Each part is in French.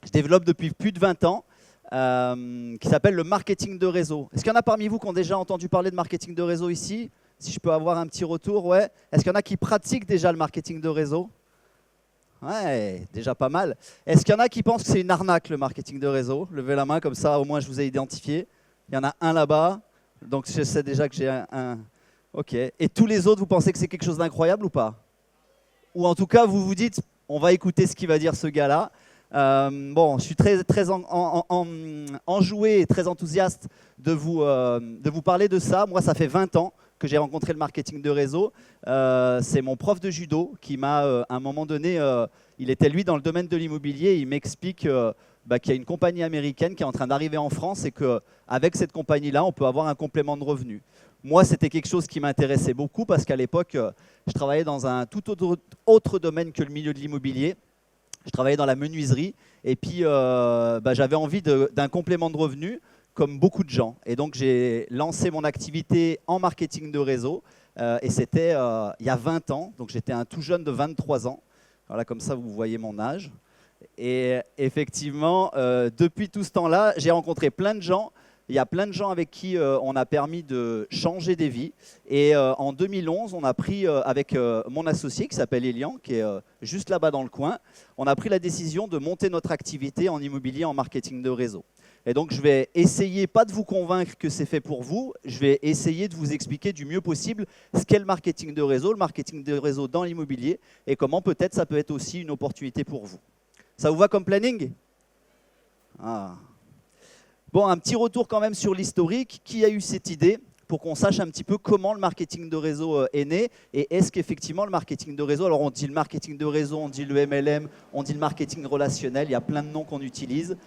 Je développe depuis plus de 20 ans, qui s'appelle le marketing de réseau. Est-ce qu'il y en a parmi vous qui ont déjà entendu parler de marketing de réseau ici? Si je peux avoir un petit retour, ouais. Est-ce qu'il y en a qui pratiquent déjà le marketing de réseau? Ouais, déjà pas mal. Est-ce qu'il y en a qui pensent que c'est une arnaque le marketing de réseau? Levez la main, comme ça au moins je vous ai identifié. Il y en a un là-bas, donc je sais déjà que j'ai un... Ok. Et tous les autres, vous pensez que c'est quelque chose d'incroyable ou pas? Ou en tout cas, vous vous dites, on va écouter ce qu'il va dire ce gars-là. Bon, je suis très enjoué et très enthousiaste de vous parler de ça. Moi, ça fait 20 ans que j'ai rencontré le marketing de réseau. C'est mon prof de judo qui m'a, à un moment donné, il était lui dans le domaine de l'immobilier. Il m'explique qu'il y a une compagnie américaine qui est en train d'arriver en France et qu'avec cette compagnie-là, on peut avoir un complément de revenus. Moi, c'était quelque chose qui m'intéressait beaucoup parce qu'à l'époque, je travaillais dans un tout autre domaine que le milieu de l'immobilier. Je travaillais dans la menuiserie et puis j'avais envie d'un complément de revenus comme beaucoup de gens. Et donc, j'ai lancé mon activité en marketing de réseau et c'était il y a 20 ans. Donc, j'étais un tout jeune de 23 ans. Voilà, comme ça, vous voyez mon âge. Et effectivement, depuis tout ce temps-là, j'ai rencontré plein de gens. Il y a plein de gens avec qui on a permis de changer des vies. Et en 2011, on a pris, avec mon associé qui s'appelle Elian, qui est juste là-bas dans le coin, on a pris la décision de monter notre activité en immobilier, en marketing de réseau. Et donc, je vais essayer, pas de vous convaincre que c'est fait pour vous, je vais essayer de vous expliquer du mieux possible ce qu'est le marketing de réseau dans l'immobilier et comment peut-être ça peut être aussi une opportunité pour vous. Ça vous va comme planning? Ah. Bon, un petit retour quand même sur l'historique. Qui a eu cette idée pour qu'on sache un petit peu comment le marketing de réseau est né et est-ce qu'effectivement le marketing de réseau, alors on dit le marketing de réseau, on dit le MLM, on dit le marketing relationnel, il y a plein de noms qu'on utilise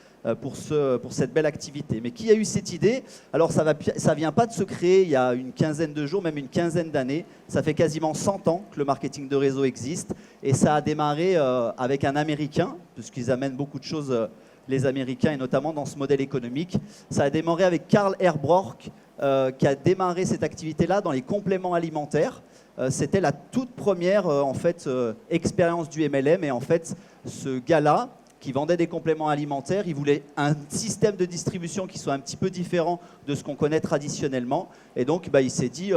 pour cette belle activité. Mais qui a eu cette idée? Alors ça ne vient pas de se créer il y a une quinzaine de jours, même une quinzaine d'années. Ça fait quasiment 100 ans que le marketing de réseau existe et ça a démarré avec un Américain, puisqu'ils amènent beaucoup de choses les Américains, et notamment dans ce modèle économique. Ça a démarré avec Carl Herbrock, qui a démarré cette activité-là dans les compléments alimentaires. C'était la toute première expérience du MLM. Et en fait, ce gars-là, qui vendait des compléments alimentaires, il voulait un système de distribution qui soit un petit peu différent de ce qu'on connaît traditionnellement. Et donc, il s'est dit...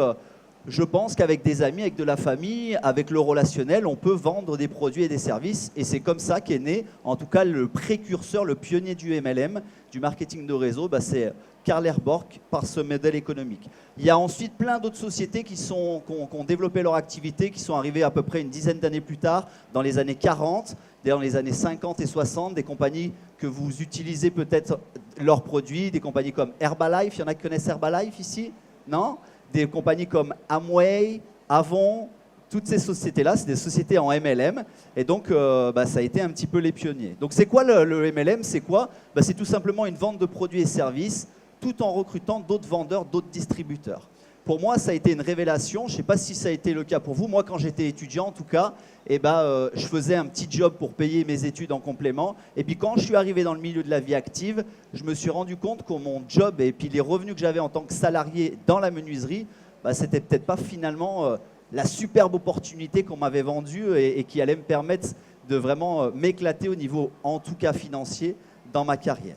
je pense qu'avec des amis, avec de la famille, avec le relationnel, on peut vendre des produits et des services. Et c'est comme ça qu'est né, en tout cas, le précurseur, le pionnier du MLM, du marketing de réseau, c'est Carl Herbrock par ce modèle économique. Il y a ensuite plein d'autres sociétés qui ont développé leur activité, qui sont arrivées à peu près une dizaine d'années plus tard, dans les années 40, dans les années 50 et 60, des compagnies que vous utilisez peut-être leurs produits, des compagnies comme Herbalife. Il y en a qui connaissent Herbalife ici? Non? Des compagnies comme Amway, Avon, toutes ces sociétés-là, c'est des sociétés en MLM. Et donc, ça a été un petit peu les pionniers. Donc, c'est quoi le MLM? C'est quoi? C'est tout simplement une vente de produits et services, tout en recrutant d'autres vendeurs, d'autres distributeurs. Pour moi, ça a été une révélation. Je ne sais pas si ça a été le cas pour vous. Moi, quand j'étais étudiant, en tout cas, je faisais un petit job pour payer mes études en complément. Et puis, quand je suis arrivé dans le milieu de la vie active, je me suis rendu compte que mon job et puis les revenus que j'avais en tant que salarié dans la menuiserie, c'était peut-être pas finalement la superbe opportunité qu'on m'avait vendue et qui allait me permettre de vraiment m'éclater au niveau, en tout cas financier, dans ma carrière.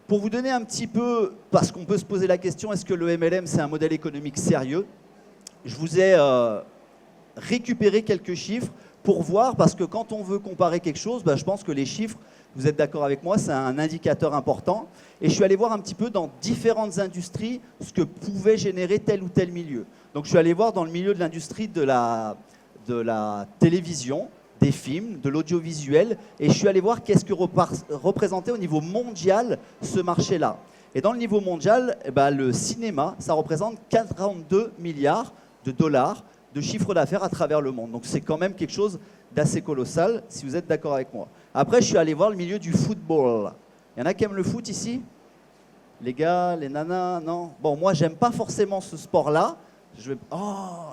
Pour vous donner un petit peu, parce qu'on peut se poser la question, est-ce que le MLM, c'est un modèle économique sérieux? Je vous ai récupéré quelques chiffres pour voir, parce que quand on veut comparer quelque chose, je pense que les chiffres, vous êtes d'accord avec moi, c'est un indicateur important. Et je suis allé voir un petit peu dans différentes industries ce que pouvait générer tel ou tel milieu. Donc je suis allé voir dans le milieu de l'industrie de la télévision, des films, de l'audiovisuel, et je suis allé voir qu'est-ce que représentait au niveau mondial ce marché-là. Et dans le niveau mondial, le cinéma, ça représente 42 milliards de dollars de chiffre d'affaires à travers le monde. Donc c'est quand même quelque chose d'assez colossal, si vous êtes d'accord avec moi. Après, je suis allé voir le milieu du football. Il y en a qui aiment le foot ici? Les gars, les nanas, non? Bon, moi, j'aime pas forcément ce sport-là. Oh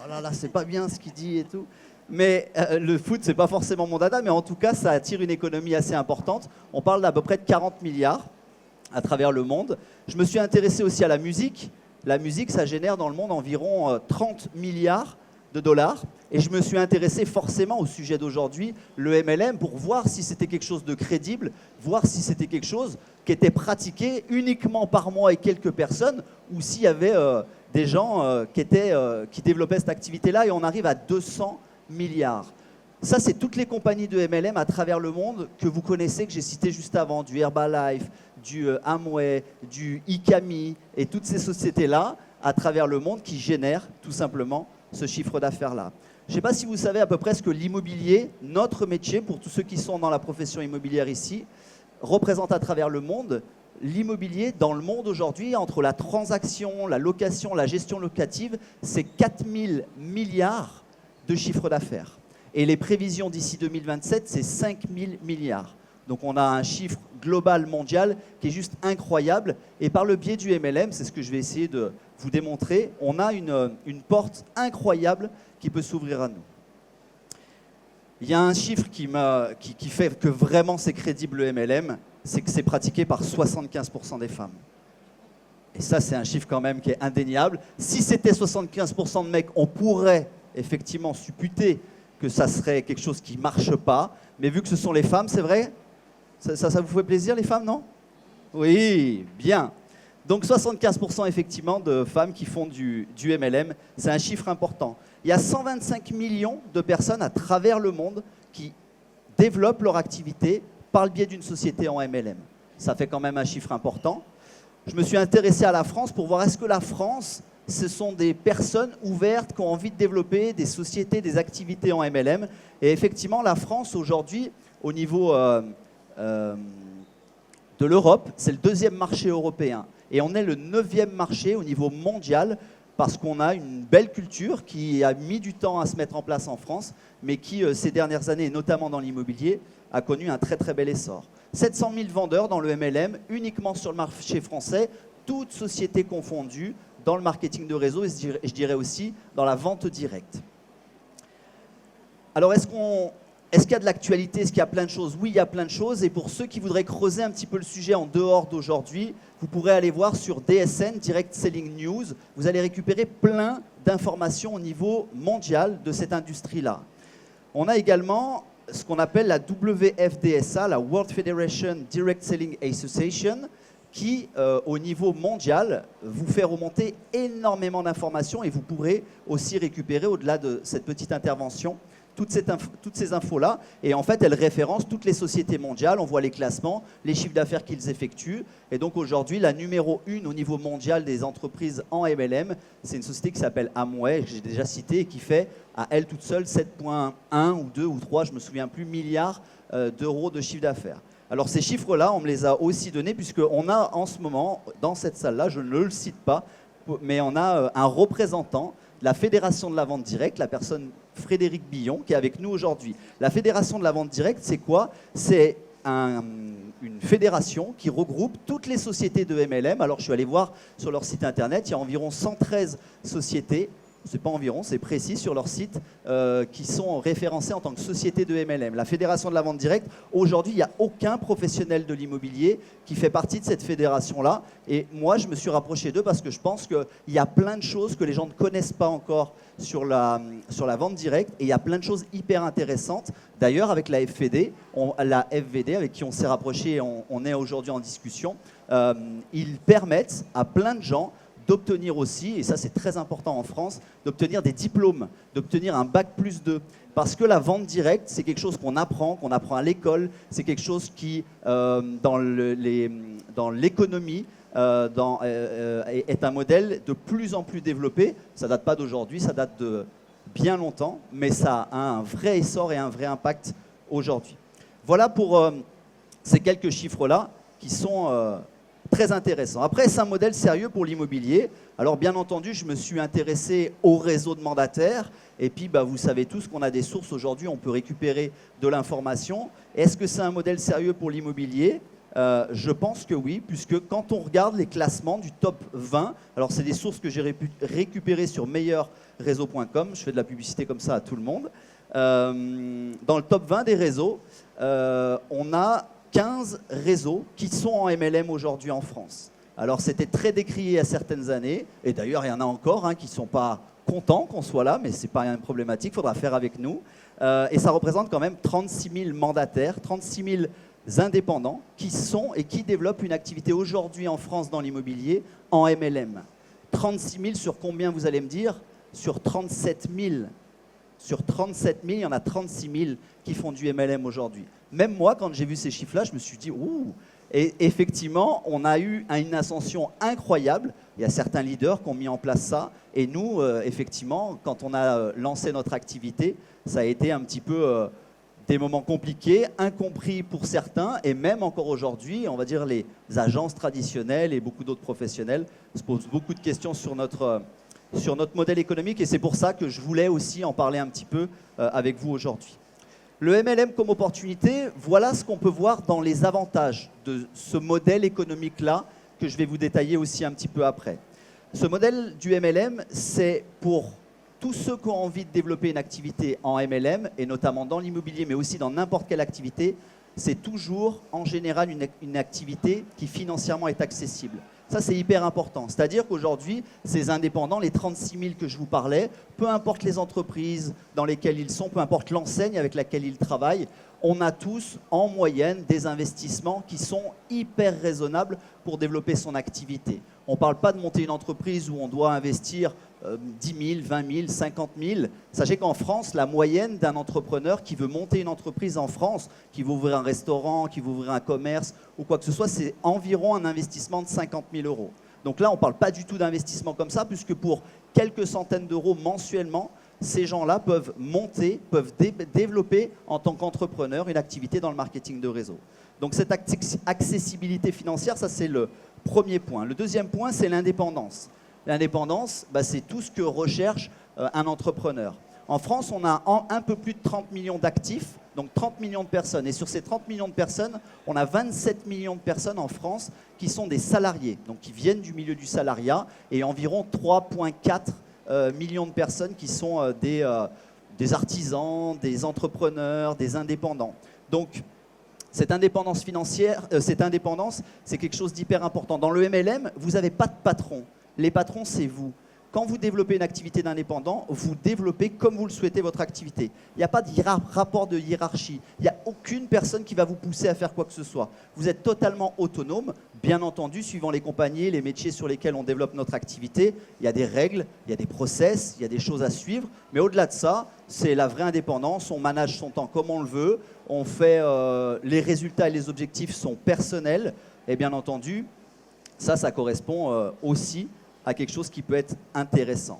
là là, c'est pas bien ce qu'il dit et tout. Mais le foot, c'est pas forcément mon dada, mais en tout cas, ça attire une économie assez importante. On parle d'à peu près de 40 milliards. à travers le monde. Je me suis intéressé aussi à la musique. La musique, ça génère dans le monde environ 30 milliards de dollars. Et je me suis intéressé forcément au sujet d'aujourd'hui, le MLM, pour voir si c'était quelque chose de crédible, voir si c'était quelque chose qui était pratiqué uniquement par moi et quelques personnes, ou s'il y avait des gens qui développaient cette activité-là, et on arrive à 200 milliards. Ça, c'est toutes les compagnies de MLM à travers le monde que vous connaissez, que j'ai cité juste avant, du Herbalife, du Amway, du Ikami, et toutes ces sociétés-là à travers le monde qui génèrent tout simplement ce chiffre d'affaires-là. Je ne sais pas si vous savez à peu près ce que l'immobilier, notre métier, pour tous ceux qui sont dans la profession immobilière ici, représente à travers le monde. L'immobilier, dans le monde aujourd'hui, entre la transaction, la location, la gestion locative, c'est 4 000 milliards de chiffre d'affaires. Et les prévisions d'ici 2027, c'est 5 000 milliards. Donc on a un chiffre global mondial qui est juste incroyable. Et par le biais du MLM, c'est ce que je vais essayer de vous démontrer, on a une porte incroyable qui peut s'ouvrir à nous. Il y a un chiffre qui fait que vraiment c'est crédible le MLM, c'est que c'est pratiqué par 75% des femmes. Et ça, c'est un chiffre quand même qui est indéniable. Si c'était 75% de mecs, on pourrait effectivement supputer que ça serait quelque chose qui ne marche pas. Mais vu que ce sont les femmes, c'est vrai? Ça vous fait plaisir, les femmes, non? Oui, bien. Donc 75% effectivement de femmes qui font du MLM, c'est un chiffre important. Il y a 125 millions de personnes à travers le monde qui développent leur activité par le biais d'une société en MLM. Ça fait quand même un chiffre important. Je me suis intéressé à la France pour voir est-ce que la France, ce sont des personnes ouvertes qui ont envie de développer des sociétés, des activités en MLM. Et effectivement, la France aujourd'hui, au niveau de l'Europe, c'est le 2e marché européen. Et on est le 9e marché au niveau mondial parce qu'on a une belle culture qui a mis du temps à se mettre en place en France, mais qui, ces dernières années, notamment dans l'immobilier, a connu un très très bel essor. 700 000 vendeurs dans le MLM, uniquement sur le marché français, toutes sociétés confondues, dans le marketing de réseau et je dirais aussi dans la vente directe. Alors, est-ce qu'il y a de l'actualité? Est-ce qu'il y a plein de choses? Oui, il y a plein de choses. Et pour ceux qui voudraient creuser un petit peu le sujet en dehors d'aujourd'hui, vous pourrez aller voir sur DSN, Direct Selling News. Vous allez récupérer plein d'informations au niveau mondial de cette industrie-là. On a également ce qu'on appelle la WFDSA, la World Federation Direct Selling Association, qui, au niveau mondial, vous fait remonter énormément d'informations et vous pourrez aussi récupérer, au-delà de cette petite intervention, toutes ces infos-là. Et en fait, elles référencent toutes les sociétés mondiales. On voit les classements, les chiffres d'affaires qu'ils effectuent. Et donc aujourd'hui, la numéro 1 au niveau mondial des entreprises en MLM, c'est une société qui s'appelle Amway, que j'ai déjà citée, et qui fait à elle toute seule 7,1 ou 2 ou 3, je ne me souviens plus, milliards d'euros de chiffre d'affaires. Alors ces chiffres-là, on me les a aussi donnés puisqu'on a en ce moment, dans cette salle-là, je ne le cite pas, mais on a un représentant de la Fédération de la vente directe, la personne Frédéric Billon, qui est avec nous aujourd'hui. La Fédération de la vente directe, c'est quoi? C'est une fédération qui regroupe toutes les sociétés de MLM. Alors je suis allé voir sur leur site internet, il y a environ 113 sociétés. C'est pas environ, c'est précis sur leur site, qui sont référencés en tant que société de MLM. La Fédération de la vente directe, aujourd'hui, il n'y a aucun professionnel de l'immobilier qui fait partie de cette fédération-là. Et moi, je me suis rapproché d'eux parce que je pense qu'il y a plein de choses que les gens ne connaissent pas encore sur la vente directe. Et il y a plein de choses hyper intéressantes. D'ailleurs, avec la FVD, avec qui on s'est rapproché et on est aujourd'hui en discussion, ils permettent à plein de gens d'obtenir aussi, et ça c'est très important en France, d'obtenir des diplômes, d'obtenir un bac+2. Parce que la vente directe, c'est quelque chose qu'on apprend à l'école, c'est quelque chose qui, dans l'économie, est un modèle de plus en plus développé. Ça ne date pas d'aujourd'hui, ça date de bien longtemps, mais ça a un vrai essor et un vrai impact aujourd'hui. Voilà pour ces quelques chiffres-là qui sont très intéressant. Après, c'est un modèle sérieux pour l'immobilier. Alors, bien entendu, je me suis intéressé au réseau de mandataires. Et puis, vous savez tous qu'on a des sources aujourd'hui, on peut récupérer de l'information. Est-ce que c'est un modèle sérieux pour l'immobilier? Je pense que oui, puisque quand on regarde les classements du top 20, alors c'est des sources que j'ai récupérées sur meilleurréseau.com, je fais de la publicité comme ça à tout le monde. Dans le top 20 des réseaux, on a 15 réseaux qui sont en MLM aujourd'hui en France. Alors c'était très décrié à certaines années, et d'ailleurs il y en a encore qui ne sont pas contents qu'on soit là, mais ce n'est pas une problématique, il faudra faire avec nous. Et ça représente quand même 36 000 mandataires, 36 000 indépendants qui sont et qui développent une activité aujourd'hui en France dans l'immobilier en MLM. 36 000 sur combien, vous allez me dire? Sur 37 000. Sur 37 000, il y en a 36 000 qui font du MLM aujourd'hui. Même moi, quand j'ai vu ces chiffres-là, je me suis dit « Ouh !» Et effectivement, on a eu une ascension incroyable. Il y a certains leaders qui ont mis en place ça. Et nous, effectivement, quand on a lancé notre activité, ça a été un petit peu des moments compliqués, incompris pour certains. Et même encore aujourd'hui, on va dire les agences traditionnelles et beaucoup d'autres professionnels se posent beaucoup de questions sur notre modèle économique. Et c'est pour ça que je voulais aussi en parler un petit peu avec vous aujourd'hui. Le MLM comme opportunité, voilà ce qu'on peut voir dans les avantages de ce modèle économique-là que je vais vous détailler aussi un petit peu après. Ce modèle du MLM, c'est pour tous ceux qui ont envie de développer une activité en MLM, et notamment dans l'immobilier, mais aussi dans n'importe quelle activité, c'est toujours en général une activité qui financièrement est accessible. Ça, c'est hyper important. C'est-à-dire qu'aujourd'hui, ces indépendants, les 36 000 que je vous parlais, peu importe les entreprises dans lesquelles ils sont, peu importe l'enseigne avec laquelle ils travaillent, on a tous en moyenne des investissements qui sont hyper raisonnables pour développer son activité. On ne parle pas de monter une entreprise où on doit investir 10 000, 20 000, 50 000. Sachez qu'en France, la moyenne d'un entrepreneur qui veut monter une entreprise en France, qui veut ouvrir un restaurant, qui veut ouvrir un commerce ou quoi que ce soit, c'est environ un investissement de 50 000 €. Donc là, on ne parle pas du tout d'investissement comme ça, puisque pour quelques centaines d'euros mensuellement, ces gens-là peuvent monter, peuvent développer en tant qu'entrepreneur une activité dans le marketing de réseau. Donc cette accessibilité financière, ça c'est le premier point. Le deuxième point, c'est l'indépendance. L'indépendance, c'est tout ce que recherche un entrepreneur. En France, on a un peu plus de 30 millions d'actifs, donc 30 millions de personnes. Et sur ces 30 millions de personnes, on a 27 millions de personnes en France qui sont des salariés, donc qui viennent du milieu du salariat, et environ 3,4 millions de personnes qui sont des artisans, des entrepreneurs, des indépendants. Donc, cette indépendance financière, c'est quelque chose d'hyper important. Dans le MLM, vous n'avez pas de patron. Les patrons, c'est vous. Quand vous développez une activité d'indépendant, vous développez comme vous le souhaitez votre activité. Il n'y a pas de rapport de hiérarchie. Il n'y a aucune personne qui va vous pousser à faire quoi que ce soit. Vous êtes totalement autonome, bien entendu, suivant les compagnies, les métiers sur lesquels on développe notre activité. Il y a des règles, il y a des process, il y a des choses à suivre. Mais au-delà de ça, c'est la vraie indépendance. On manage son temps comme on le veut. On fait les résultats et les objectifs sont personnels. Et bien entendu, ça correspond aussi à quelque chose qui peut être intéressant.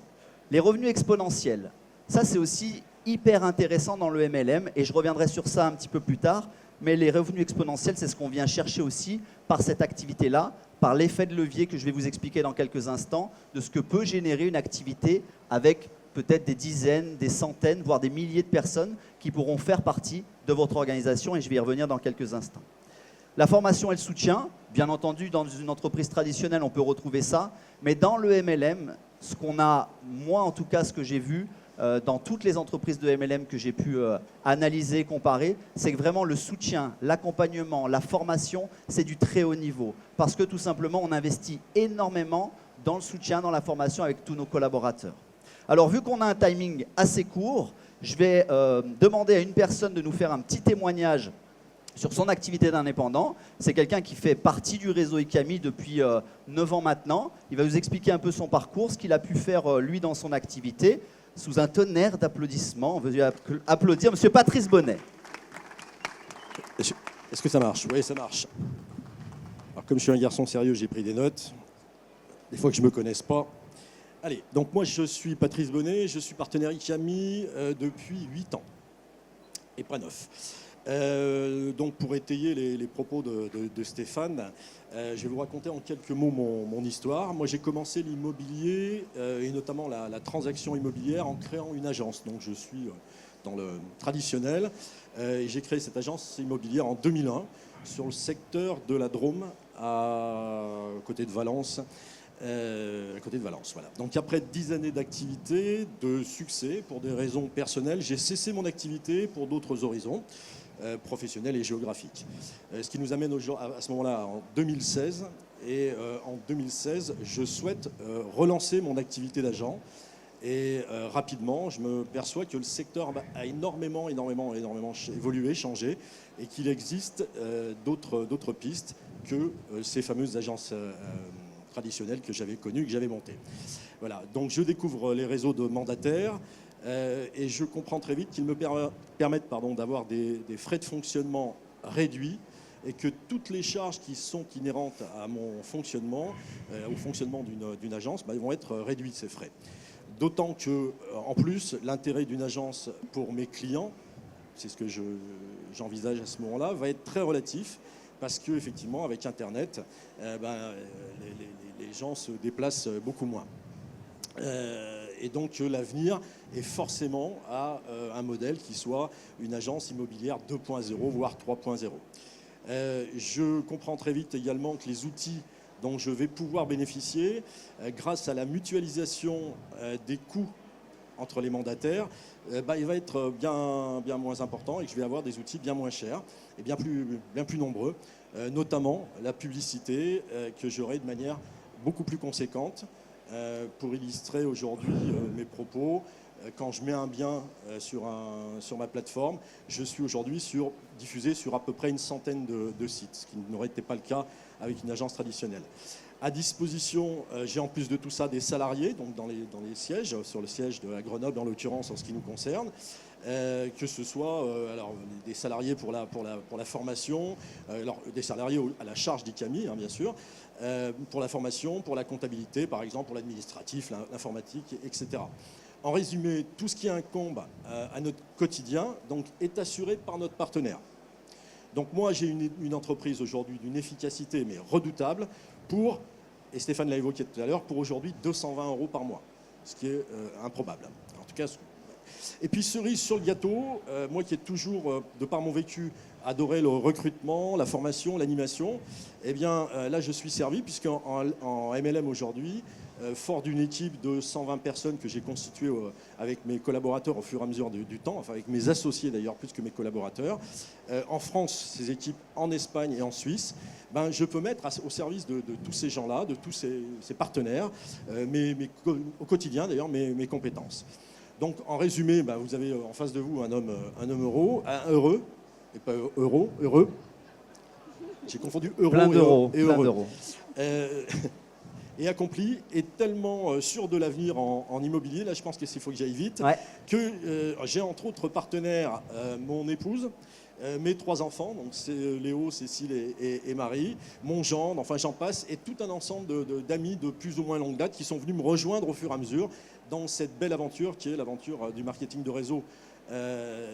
Les revenus exponentiels, ça c'est aussi hyper intéressant dans le MLM et je reviendrai sur ça un petit peu plus tard, mais les revenus exponentiels, c'est ce qu'on vient chercher aussi par cette activité-là, par l'effet de levier que je vais vous expliquer dans quelques instants, de ce que peut générer une activité avec peut-être des dizaines, des centaines, voire des milliers de personnes qui pourront faire partie de votre organisation et je vais y revenir dans quelques instants. La formation et le soutien, bien entendu, dans une entreprise traditionnelle, on peut retrouver ça. Mais dans le MLM, ce qu'on a, moi en tout cas, ce que j'ai vu dans toutes les entreprises de MLM que j'ai pu analyser, comparer, c'est que vraiment le soutien, l'accompagnement, la formation, c'est du très haut niveau. Parce que tout simplement, on investit énormément dans le soutien, dans la formation avec tous nos collaborateurs. Alors, vu qu'on a un timing assez court, je vais demander à une personne de nous faire un petit témoignage sur son activité d'indépendant. C'est quelqu'un qui fait partie du réseau ICAMI depuis 9 ans maintenant. Il va vous expliquer un peu son parcours, ce qu'il a pu faire lui dans son activité. Sous un tonnerre d'applaudissements, on veut lui applaudir Monsieur Patrice Bonnet. Est-ce que ça marche? Oui, ça marche. Alors, comme je suis un garçon sérieux, j'ai pris des notes. Des fois que je ne me connaisse pas. Allez, donc moi je suis Patrice Bonnet, je suis partenaire ICAMI depuis 8 ans. Et pas 9. Donc pour étayer les propos de Stéphane, je vais vous raconter en quelques mots mon histoire. Moi j'ai commencé l'immobilier et notamment la transaction immobilière en créant une agence. Donc je suis dans le traditionnel et j'ai créé cette agence immobilière en 2001 sur le secteur de la Drôme à côté de Valence. Voilà. Donc après 10 années d'activité, de succès, pour des raisons personnelles, j'ai cessé mon activité pour d'autres horizons. professionnelle et géographique. Ce qui nous amène à ce moment-là en 2016. Et en 2016, je souhaite relancer mon activité d'agent. Et rapidement, je me perçois que le secteur a énormément évolué, changé, et qu'il existe d'autres pistes que ces fameuses agences traditionnelles que j'avais connues, que j'avais montées. Voilà. Donc je découvre les réseaux de mandataires et je comprends très vite qu'ils me permettent d'avoir des frais de fonctionnement réduits, et que toutes les charges qui sont inhérentes à mon fonctionnement, au fonctionnement d'une agence, vont être réduites, ces frais. D'autant que, en plus, l'intérêt d'une agence pour mes clients, c'est ce que j'envisage à ce moment-là, va être très relatif, parce qu'effectivement, avec Internet, les gens se déplacent beaucoup moins. Et donc l'avenir est forcément à un modèle qui soit une agence immobilière 2.0, voire 3.0. Je comprends très vite également que les outils dont je vais pouvoir bénéficier, grâce à la mutualisation des coûts entre les mandataires, il va être bien moins important, et que je vais avoir des outils bien moins chers et bien plus nombreux, notamment la publicité que j'aurai de manière beaucoup plus conséquente. Pour illustrer aujourd'hui mes propos, quand je mets un bien sur ma plateforme, je suis aujourd'hui diffusé sur à peu près une centaine de sites, ce qui n'aurait été pas le cas avec une agence traditionnelle. À disposition, j'ai en plus de tout ça des salariés, donc dans les sièges, sur le siège de la Grenoble en l'occurrence en ce qui nous concerne, que ce soit des salariés pour la formation, des salariés à la charge d'ICAMI, bien sûr, pour la formation, pour la comptabilité par exemple, pour l'administratif, l'informatique, etc. En résumé, tout ce qui incombe à notre quotidien est assuré par notre partenaire. Donc moi, j'ai une entreprise aujourd'hui d'une efficacité mais redoutable et Stéphane l'a évoqué tout à l'heure, pour aujourd'hui 220 € par mois, ce qui est improbable. En tout cas, et puis cerise sur le gâteau, moi qui ai toujours, de par mon vécu, adoré le recrutement, la formation, l'animation, eh bien là je suis servi, puisqu'en MLM aujourd'hui, fort d'une équipe de 120 personnes que j'ai constituée avec mes collaborateurs au fur et à mesure du temps, enfin avec mes associés d'ailleurs plus que mes collaborateurs, en France, ces équipes en Espagne et en Suisse, je peux mettre au service de tous ces gens-là, de tous ces partenaires, au quotidien d'ailleurs, mes compétences. Donc en résumé, vous avez en face de vous un homme heureux, et pas heureux. J'ai confondu euro et heureux. Et accompli, et tellement sûr de l'avenir en immobilier, là je pense qu'il faut que j'aille vite, que j'ai entre autres partenaires mon épouse, mes 3 enfants, donc c'est Léo, Cécile et Marie, mon gendre, enfin j'en passe, et tout un ensemble d'amis de plus ou moins longue date qui sont venus me rejoindre au fur et à mesure dans cette belle aventure qui est l'aventure du marketing de réseau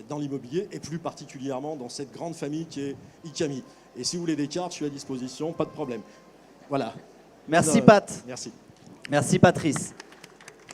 dans l'immobilier, et plus particulièrement dans cette grande famille qui est ICAMI. Et si vous voulez des cartes, je suis à disposition, pas de problème. Voilà. Merci Pat. Merci. Merci Patrice.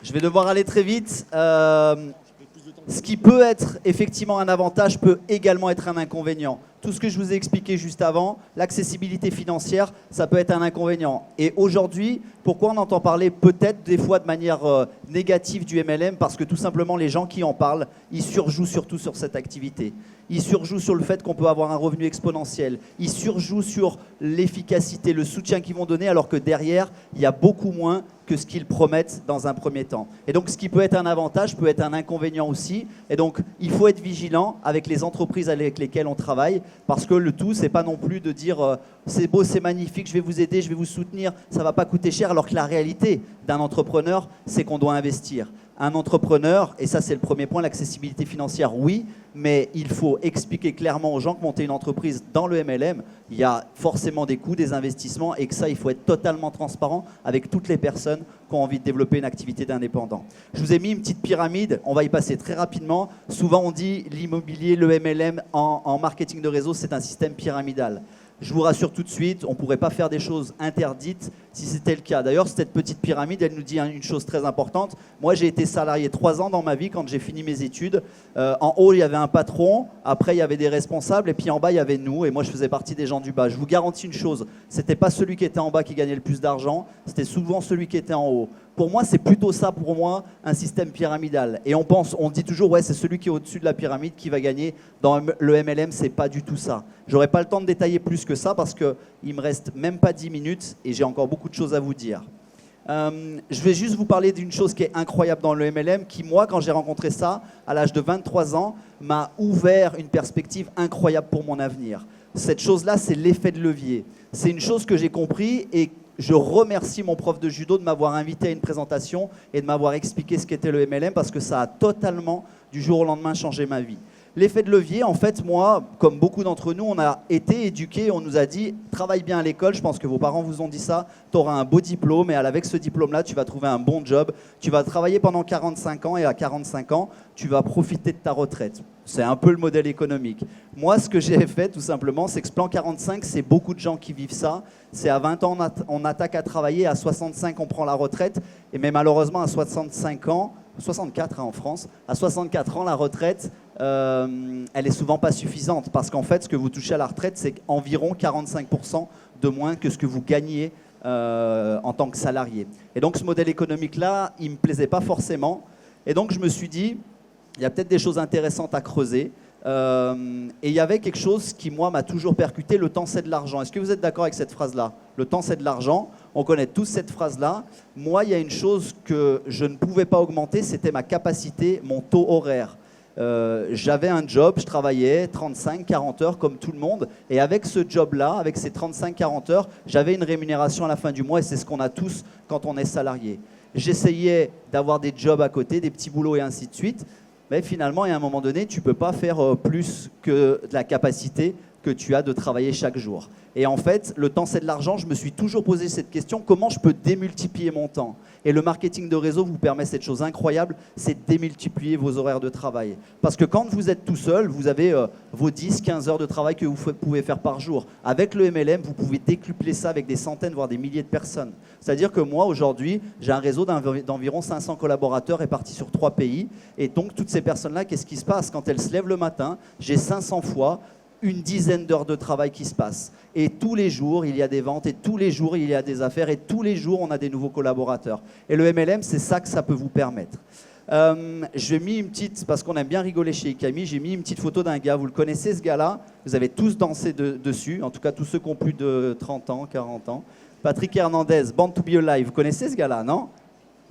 Je vais devoir aller très vite. Ce qui peut être effectivement un avantage peut également être un inconvénient. Tout ce que je vous ai expliqué juste avant, l'accessibilité financière, ça peut être un inconvénient. Et aujourd'hui, pourquoi on entend parler peut-être des fois de manière négative du MLM? Parce que tout simplement, les gens qui en parlent, ils surjouent surtout sur cette activité. Ils surjouent sur le fait qu'on peut avoir un revenu exponentiel. Ils surjouent sur l'efficacité, le soutien qu'ils vont donner, alors que derrière, il y a beaucoup moins que ce qu'ils promettent dans un premier temps. Et donc, ce qui peut être un avantage peut être un inconvénient aussi. Et donc, il faut être vigilant avec les entreprises avec lesquelles on travaille, parce que le tout, c'est pas non plus de dire c'est beau, c'est magnifique, je vais vous aider, je vais vous soutenir, ça va pas coûter cher, alors que la réalité d'un entrepreneur, c'est qu'on doit investir. Un entrepreneur, et ça c'est le premier point, l'accessibilité financière, oui, mais il faut expliquer clairement aux gens que monter une entreprise dans le MLM, il y a forcément des coûts, des investissements, et que ça, il faut être totalement transparent avec toutes les personnes qui ont envie de développer une activité d'indépendant. Je vous ai mis une petite pyramide, on va y passer très rapidement. Souvent on dit l'immobilier, le MLM en marketing de réseau, c'est un système pyramidal. Je vous rassure tout de suite, on ne pourrait pas faire des choses interdites si c'était le cas. D'ailleurs, cette petite pyramide, elle nous dit une chose très importante. Moi, j'ai été salarié 3 ans dans ma vie quand j'ai fini mes études. En haut, il y avait un patron, après, il y avait des responsables, et puis en bas, il y avait nous, et moi, je faisais partie des gens du bas. Je vous garantis une chose, c'était pas celui qui était en bas qui gagnait le plus d'argent, c'était souvent celui qui était en haut. Pour moi, c'est plutôt ça, pour moi, un système pyramidal. Et on dit toujours, ouais, c'est celui qui est au-dessus de la pyramide qui va gagner. Dans le MLM, c'est pas du tout ça. J'aurais pas le temps de détailler plus que ça parce qu'il me reste même pas 10 minutes et j'ai encore beaucoup de choses à vous dire. Je vais juste vous parler d'une chose qui est incroyable dans le MLM, qui, moi, quand j'ai rencontré ça, à l'âge de 23 ans, m'a ouvert une perspective incroyable pour mon avenir. Cette chose-là, c'est l'effet de levier. C'est une chose que j'ai compris et je remercie mon prof de judo de m'avoir invité à une présentation et de m'avoir expliqué ce qu'était le MLM parce que ça a totalement, du jour au lendemain, changé ma vie. L'effet de levier, en fait, moi, comme beaucoup d'entre nous, on a été éduqués, on nous a dit « travaille bien à l'école », je pense que vos parents vous ont dit ça, tu auras un beau diplôme et avec ce diplôme-là, tu vas trouver un bon job, tu vas travailler pendant 45 ans et à 45 ans, tu vas profiter de ta retraite. C'est un peu le modèle économique. Moi, ce que j'ai fait, tout simplement, c'est que ce plan 45, c'est beaucoup de gens qui vivent ça. C'est à 20 ans, on attaque à travailler, à 65, on prend la retraite, et mais malheureusement, à 65 ans, 64 en France, à 64 ans, la retraite, elle est souvent pas suffisante parce qu'en fait, ce que vous touchez à la retraite, c'est environ 45% de moins que ce que vous gagnez en tant que salarié. Et donc, ce modèle économique-là, il me plaisait pas forcément. Et donc, je me suis dit, il y a peut-être des choses intéressantes à creuser. Et il y avait quelque chose qui, moi, m'a toujours percuté, le temps c'est de l'argent. Est-ce que vous êtes d'accord avec cette phrase-là? Le temps c'est de l'argent. On connaît tous cette phrase-là. Moi, il y a une chose que je ne pouvais pas augmenter, c'était ma capacité, mon taux horaire. J'avais un job, je travaillais 35-40 heures comme tout le monde. Et avec ce job-là, avec ces 35-40 heures, j'avais une rémunération à la fin du mois et c'est ce qu'on a tous quand on est salarié. J'essayais d'avoir des jobs à côté, des petits boulots et ainsi de suite. Mais finalement, à un moment donné, tu ne peux pas faire plus que de la capacité que tu as de travailler chaque jour. Et en fait, le temps, c'est de l'argent. Je me suis toujours posé cette question, comment je peux démultiplier mon temps? Et le marketing de réseau vous permet cette chose incroyable, c'est de démultiplier vos horaires de travail. Parce que quand vous êtes tout seul, vous avez vos 10-15 heures de travail que vous pouvez faire par jour. Avec le MLM, vous pouvez décupler ça avec des centaines, voire des milliers de personnes. C'est-à-dire que moi, aujourd'hui, j'ai un réseau d'environ 500 collaborateurs répartis sur 3 pays. Et donc, toutes ces personnes-là, qu'est-ce qui se passe? Quand elles se lèvent le matin, j'ai 500 fois une dizaine d'heures de travail qui se passent. Et tous les jours, il y a des ventes, et tous les jours, il y a des affaires, et tous les jours, on a des nouveaux collaborateurs. Et le MLM, c'est ça que ça peut vous permettre. J'ai mis une petite, parce qu'on aime bien rigoler chez Ikami, j'ai mis une petite photo d'un gars. Vous le connaissez, ce gars-là? Vous avez tous dansé dessus, en tout cas tous ceux qui ont plus de 30 ans, 40 ans. Patrick Hernandez, Born to be Alive. Vous connaissez ce gars-là, non?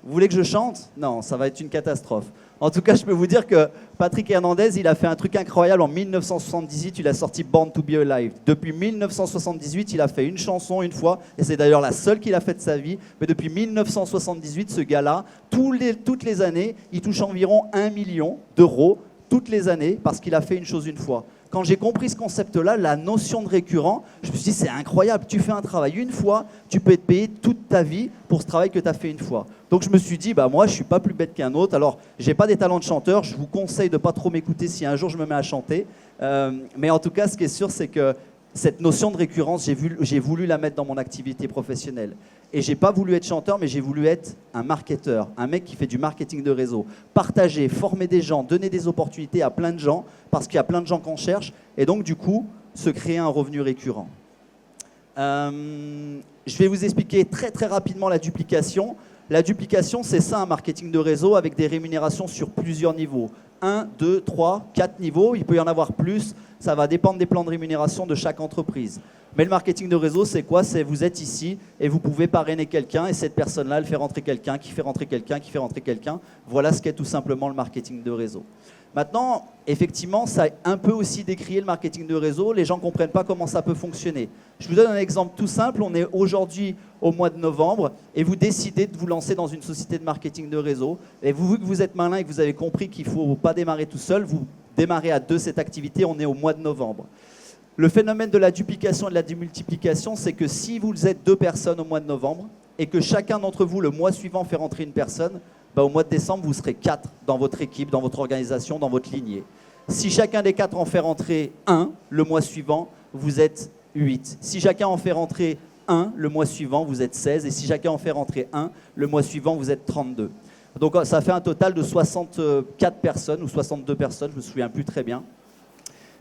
Vous voulez que je chante? Non, ça va être une catastrophe. En tout cas, je peux vous dire que Patrick Hernandez, il a fait un truc incroyable. En 1978, il a sorti Born to be Alive. Depuis 1978, il a fait une chanson une fois, et c'est d'ailleurs la seule qu'il a faite de sa vie. Mais depuis 1978, ce gars-là, toutes les années, il touche environ 1 million d'euros toutes les années parce qu'il a fait une chose une fois. Quand j'ai compris ce concept-là, la notion de récurrent, je me suis dit, c'est incroyable. Tu fais un travail une fois, tu peux être payé toute ta vie pour ce travail que tu as fait une fois. Donc je me suis dit, bah, moi, je ne suis pas plus bête qu'un autre. Alors, je n'ai pas des talents de chanteur. Je vous conseille de ne pas trop m'écouter si un jour je me mets à chanter. Mais en tout cas, ce qui est sûr, c'est que cette notion de récurrence, j'ai voulu la mettre dans mon activité professionnelle. Et je n'ai pas voulu être chanteur, mais j'ai voulu être un marketeur, un mec qui fait du marketing de réseau. Partager, former des gens, donner des opportunités à plein de gens, parce qu'il y a plein de gens qu'on cherche, et donc du coup, se créer un revenu récurrent. Je vais vous expliquer très très rapidement la duplication. La duplication, c'est ça, un marketing de réseau avec des rémunérations sur plusieurs niveaux. 1, 2, 3, 4 niveaux, il peut y en avoir plus, ça va dépendre des plans de rémunération de chaque entreprise. Mais le marketing de réseau, c'est quoi? C'est vous êtes ici et vous pouvez parrainer quelqu'un et cette personne-là, elle fait rentrer quelqu'un, qui fait rentrer quelqu'un, qui fait rentrer quelqu'un. Voilà ce qu'est tout simplement le marketing de réseau. Maintenant, effectivement, ça a un peu aussi décrié le marketing de réseau. Les gens ne comprennent pas comment ça peut fonctionner. Je vous donne un exemple tout simple. On est aujourd'hui au mois de novembre et vous décidez de vous lancer dans une société de marketing de réseau. Et vous, vu que vous êtes malin et que vous avez compris qu'il ne faut pas démarrer tout seul, vous démarrez à 2 cette activité. On est au mois de novembre. Le phénomène de la duplication et de la démultiplication, c'est que si vous êtes 2 personnes au mois de novembre et que chacun d'entre vous, le mois suivant, fait rentrer une personne, au mois de décembre, vous serez 4 dans votre équipe, dans votre organisation, dans votre lignée. Si chacun des 4 en fait rentrer 1, le mois suivant, vous êtes 8. Si chacun en fait rentrer un, le mois suivant, vous êtes 16. Et si chacun en fait rentrer un, le mois suivant, vous êtes 32. Donc ça fait un total de 64 personnes ou 62 personnes, je ne me souviens plus très bien.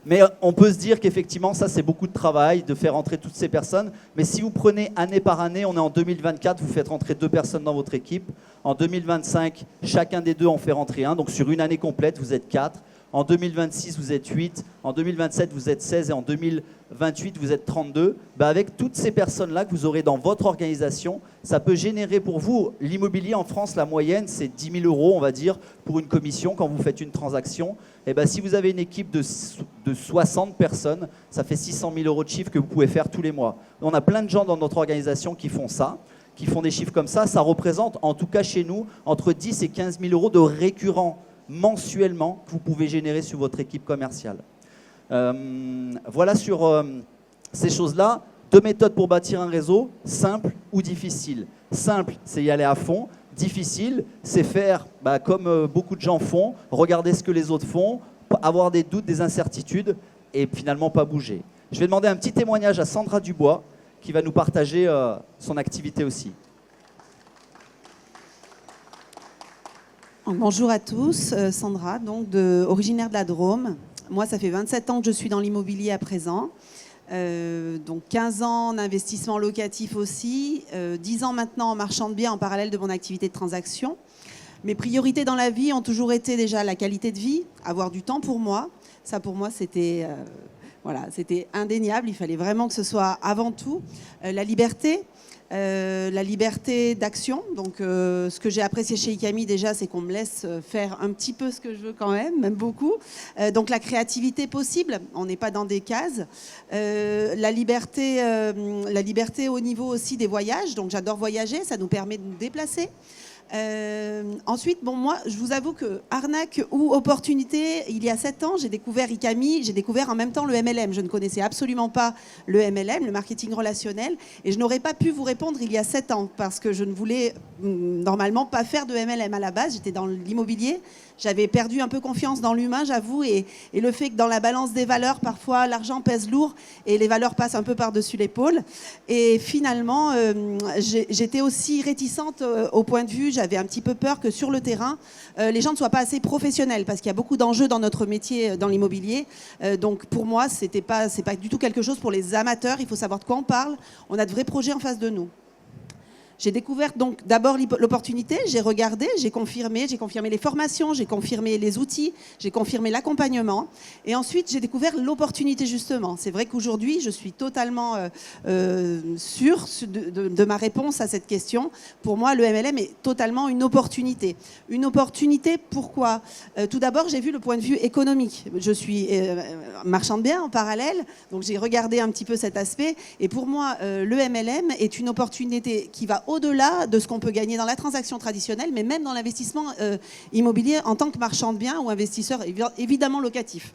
Mais on peut se dire qu'effectivement, ça, c'est beaucoup de travail de faire rentrer toutes ces personnes. Mais si vous prenez année par année, on est en 2024, vous faites rentrer 2 personnes dans votre équipe. En 2025, chacun des 2 en fait rentrer un. Donc sur une année complète, vous êtes 4. En 2026, vous êtes 8. En 2027, vous êtes 16. Et en 2028, vous êtes 32. Avec toutes ces personnes-là que vous aurez dans votre organisation, ça peut générer pour vous, l'immobilier en France, la moyenne, c'est 10 000 €, on va dire, pour une commission quand vous faites une transaction. Et si vous avez une équipe de 60 personnes, ça fait 600 000 € de chiffre que vous pouvez faire tous les mois. On a plein de gens dans notre organisation qui font ça, qui font des chiffres comme ça. Ça représente, en tout cas chez nous, entre 10 et 15 000 € de récurrents mensuellement que vous pouvez générer sur votre équipe commerciale. Voilà sur ces choses-là. 2 méthodes pour bâtir un réseau, simple ou difficile. Simple, c'est y aller à fond. Difficile, c'est faire comme beaucoup de gens font, regarder ce que les autres font, avoir des doutes, des incertitudes et finalement pas bouger. Je vais demander un petit témoignage à Sandra Dubois qui va nous partager son activité aussi. Bonjour à tous, Sandra, donc originaire de la Drôme. Moi, ça fait 27 ans que je suis dans l'immobilier à présent. Donc 15 ans en investissement locatif aussi, 10 ans maintenant en marchand de biens en parallèle de mon activité de transaction. Mes priorités dans la vie ont toujours été déjà la qualité de vie, avoir du temps pour moi. Ça pour moi c'était c'était indéniable, il fallait vraiment que ce soit avant tout la liberté d'action. Donc ce que j'ai apprécié chez ICAMI déjà, c'est qu'on me laisse faire un petit peu ce que je veux quand même beaucoup. Donc la créativité possible, on n'est pas dans des cases. La liberté au niveau aussi des voyages, donc j'adore voyager, ça nous permet de nous déplacer. Ensuite, moi, je vous avoue que arnaque ou opportunité, il y a 7 ans, j'ai découvert ICAMI, j'ai découvert en même temps le MLM. Je ne connaissais absolument pas le MLM, le marketing relationnel, et je n'aurais pas pu vous répondre il y a 7 ans parce que je ne voulais normalement pas faire de MLM à la base. J'étais dans l'immobilier, j'avais perdu un peu confiance dans l'humain, j'avoue, et le fait que dans la balance des valeurs, parfois l'argent pèse lourd et les valeurs passent un peu par-dessus l'épaule. Et finalement, j'étais aussi réticente au point de vue, j'avais un petit peu peur que sur le terrain, les gens ne soient pas assez professionnels parce qu'il y a beaucoup d'enjeux dans notre métier, dans l'immobilier. Donc pour moi, c'est pas du tout quelque chose pour les amateurs. Il faut savoir de quoi on parle. On a de vrais projets en face de nous. J'ai découvert donc d'abord l'opportunité, j'ai regardé, j'ai confirmé les formations, j'ai confirmé les outils, j'ai confirmé l'accompagnement. Et ensuite, j'ai découvert l'opportunité justement. C'est vrai qu'aujourd'hui, je suis totalement sûre de ma réponse à cette question. Pour moi, le MLM est totalement une opportunité. Une opportunité, pourquoi ? Tout d'abord, j'ai vu le point de vue économique. Je suis marchand de biens en parallèle, donc j'ai regardé un petit peu cet aspect. Et pour moi, le MLM est une opportunité qui va au-delà de ce qu'on peut gagner dans la transaction traditionnelle, mais même dans l'investissement immobilier en tant que marchand de biens ou investisseur évidemment locatif.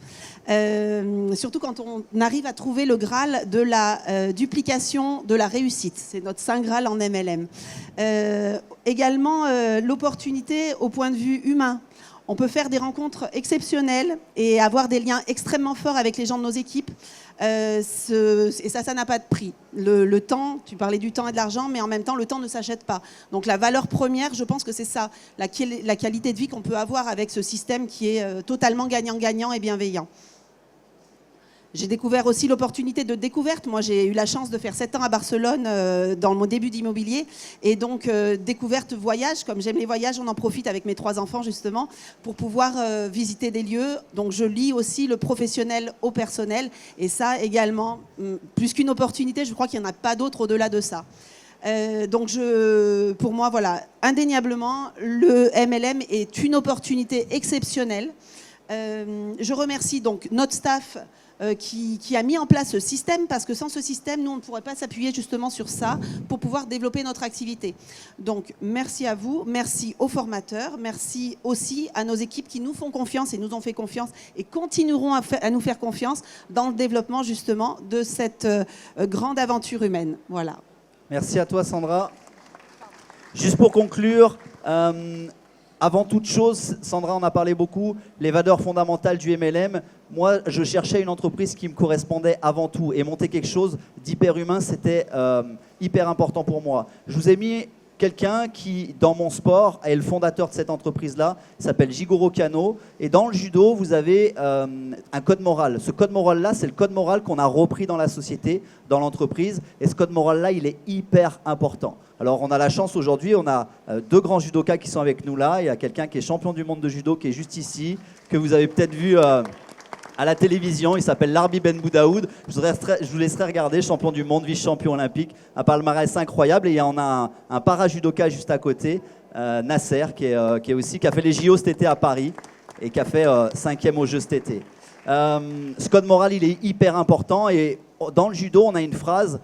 Surtout quand on arrive à trouver le Graal de la duplication de la réussite. C'est notre Saint Graal en MLM. Également, l'opportunité au point de vue humain. On peut faire des rencontres exceptionnelles et avoir des liens extrêmement forts avec les gens de nos équipes. Et ça n'a pas de prix. Le temps, tu parlais du temps et de l'argent, mais en même temps, le temps ne s'achète pas. Donc la valeur première, je pense que c'est ça, la qualité de vie qu'on peut avoir avec ce système qui est totalement gagnant-gagnant et bienveillant. J'ai découvert aussi l'opportunité de découverte. Moi, j'ai eu la chance de faire 7 ans à Barcelone dans mon début d'immobilier. Et donc, découverte voyage. Comme j'aime les voyages, on en profite avec mes 3 enfants, justement, pour pouvoir visiter des lieux. Donc, je lie aussi le professionnel au personnel. Et ça, également, plus qu'une opportunité, je crois qu'il n'y en a pas d'autre au-delà de ça. Donc, pour moi, voilà, indéniablement, le MLM est une opportunité exceptionnelle. Je remercie donc notre staff qui a mis en place ce système, parce que sans ce système, nous, on ne pourrait pas s'appuyer justement sur ça pour pouvoir développer notre activité. Donc, merci à vous, merci aux formateurs, merci aussi à nos équipes qui nous font confiance et nous ont fait confiance et continueront à nous faire confiance dans le développement justement de cette grande aventure humaine. Voilà. Merci à toi, Sandra. Juste pour conclure, avant toute chose, Sandra en a parlé beaucoup, les valeurs fondamentales du MLM. Moi, je cherchais une entreprise qui me correspondait avant tout. Et monter quelque chose d'hyper humain, c'était hyper important pour moi. Je vous ai mis quelqu'un qui, dans mon sport, est le fondateur de cette entreprise-là. Il s'appelle Jigoro Kano. Et dans le judo, vous avez un code moral. Ce code moral-là, c'est le code moral qu'on a repris dans la société, dans l'entreprise. Et ce code moral-là, il est hyper important. Alors, on a la chance aujourd'hui, on a 2 grands judokas qui sont avec nous là. Il y a quelqu'un qui est champion du monde de judo, qui est juste ici, que vous avez peut-être vu à la télévision. Il s'appelle Larbi Ben Boudaoud. Je vous laisserai regarder, champion du monde, vice-champion olympique. Un palmarès incroyable. Et on a un para-judoka juste à côté, Nasser, qui a fait les JO cet été à Paris et qui a fait 5e aux Jeux cet été. Ce code moral, il est hyper important. Et dans le judo, on a une phrase,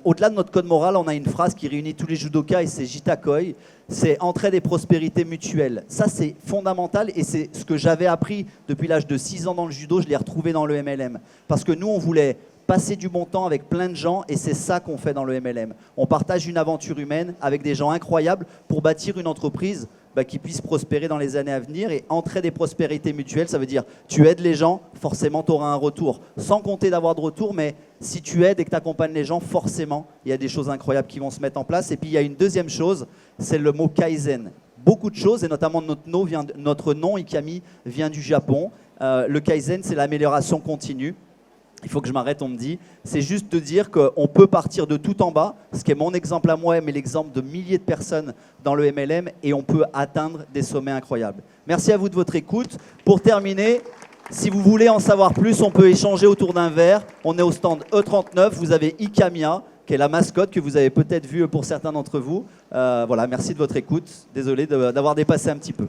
au-delà de notre code moral, on a une phrase qui réunit tous les judokas et c'est Jitakoi. C'est entraide et prospérité mutuelle. Ça, c'est fondamental et c'est ce que j'avais appris depuis l'âge de 6 ans dans le judo. Je l'ai retrouvé dans le MLM. Parce que nous, on voulait passer du bon temps avec plein de gens et c'est ça qu'on fait dans le MLM. On partage une aventure humaine avec des gens incroyables pour bâtir une entreprise qui puisse prospérer dans les années à venir. Et entraide et prospérité mutuelle, ça veut dire tu aides les gens, forcément tu auras un retour. Sans compter d'avoir de retour, mais si tu aides et que tu accompagnes les gens, forcément, il y a des choses incroyables qui vont se mettre en place. Et puis il y a une deuxième chose, c'est le mot Kaizen. Beaucoup de choses, et notamment notre nom Ikami vient du Japon. Le Kaizen, c'est l'amélioration continue. Il faut que je m'arrête, on me dit. C'est juste de dire qu'on peut partir de tout en bas, ce qui est mon exemple à moi, mais l'exemple de milliers de personnes dans le MLM, et on peut atteindre des sommets incroyables. Merci à vous de votre écoute. Pour terminer, si vous voulez en savoir plus, on peut échanger autour d'un verre. On est au stand E39, vous avez Ikamiya, qui est la mascotte que vous avez peut-être vue pour certains d'entre vous. Voilà, merci de votre écoute. Désolé d'avoir dépassé un petit peu.